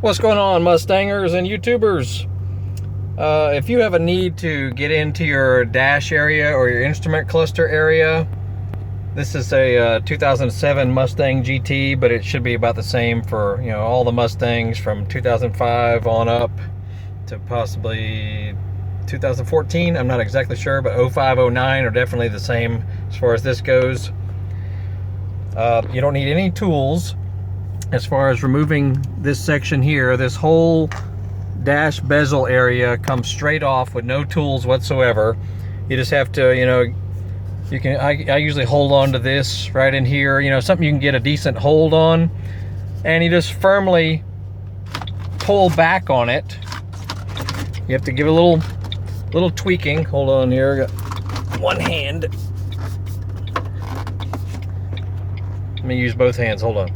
What's going on, Mustangers and YouTubers? If you have a need to get into your dash area or your instrument cluster area, this is a 2007 Mustang GT, but it should be about the same for all the Mustangs from 2005 on up to possibly 2014. I'm not exactly sure, but 05, 09 are definitely the same as far as this goes. You don't need any tools as far as removing this section here. This whole dash bezel area comes straight off with no tools whatsoever. You just have to, you can, I usually hold on to this right in here, something you can get a decent hold on, and you just firmly pull back on it. You have to give it a little tweaking. Hold on here, I got one hand. Let me use both hands, hold on.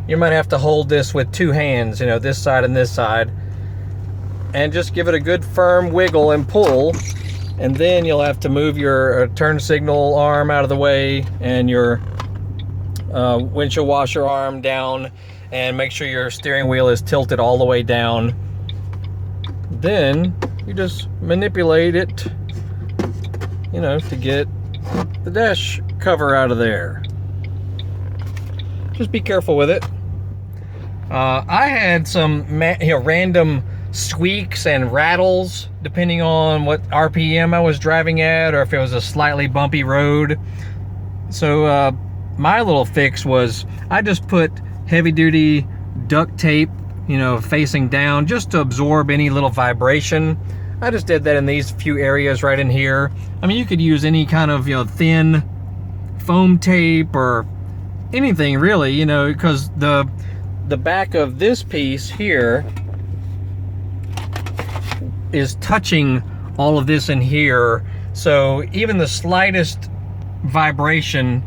You might have to hold this with two hands, this side and this side, and just give it a good firm wiggle and pull, and then you'll have to move your turn signal arm out of the way and your windshield washer arm down, and make sure your steering wheel is tilted all the way down. Then you just manipulate it, to get the dash cover out of there. Just be careful with it. I had some random squeaks and rattles depending on what RPM I was driving at, or if it was a slightly bumpy road. So my little fix was I just put heavy duty duct tape facing down just to absorb any little vibration. I just did that in these few areas right in here. I mean, you could use any kind of thin foam tape or anything really, because the back of this piece here is touching all of this in here, so even the slightest vibration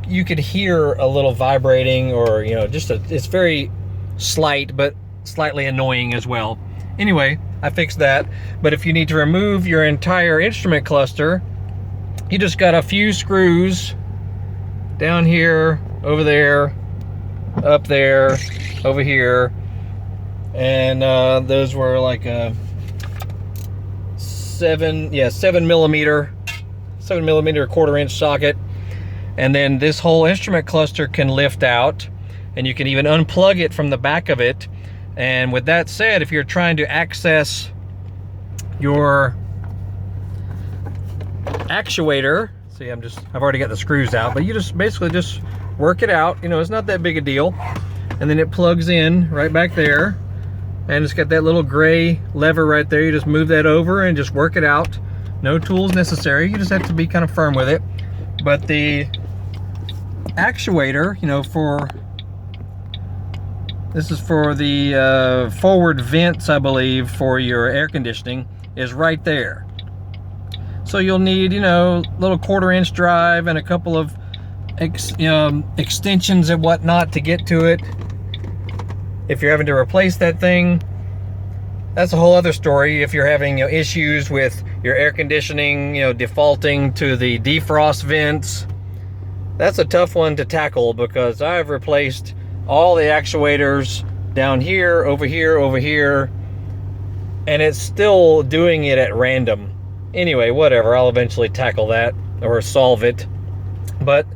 you could hear a little vibrating, or it's very slight but slightly annoying as well. Anyway, I fixed that. But if you need to remove your entire instrument cluster, you just got a few screws down here, over there, up there, over here, and those were like a 7 millimeter 1/4 inch socket. And then this whole instrument cluster can lift out, and you can even unplug it from the back of it. And with that said, if you're trying to access your actuator, see, I've already got the screws out, but you just basically just work it out. It's not that big a deal. And then it plugs in right back there, and it's got that little gray lever right there. You just move that over and just work it out. No tools necessary. You just have to be kind of firm with it. But the actuator, this is for the forward vents, I believe, for your air conditioning, is right there. So you'll need, little 1/4 inch drive and a couple of extensions and whatnot to get to it. If you're having to replace that thing, that's a whole other story. If you're having issues with your air conditioning, defaulting to the defrost vents, that's a tough one to tackle, because I've replaced all the actuators down here, over here, over here, and it's still doing it at random. Anyway, whatever, I'll eventually tackle that or solve it. But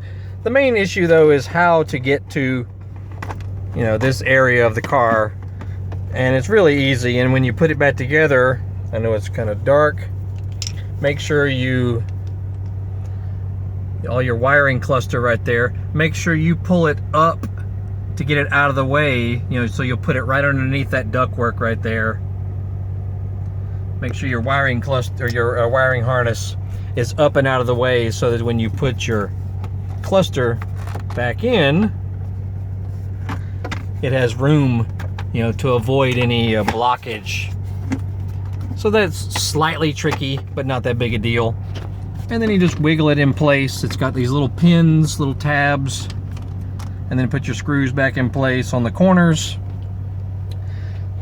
the main issue though is how to get to this area of the car, and it's really easy. And when you put it back together, I know it's kind of dark, make sure all your wiring cluster right there, make sure you pull it up to get it out of the way, so you'll put it right underneath that ductwork right there. Make sure your wiring cluster, your wiring harness is up and out of the way, so that when you put your cluster back in, it has room, to avoid any blockage. So that's slightly tricky, but not that big a deal. And then you just wiggle it in place. It's got these little pins, little tabs, and then put your screws back in place on the corners.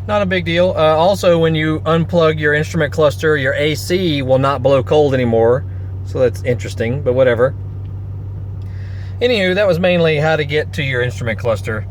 Not a big deal. Also, when you unplug your instrument cluster, your AC will not blow cold anymore. So that's interesting, but whatever. Anywho, that was mainly how to get to your instrument cluster.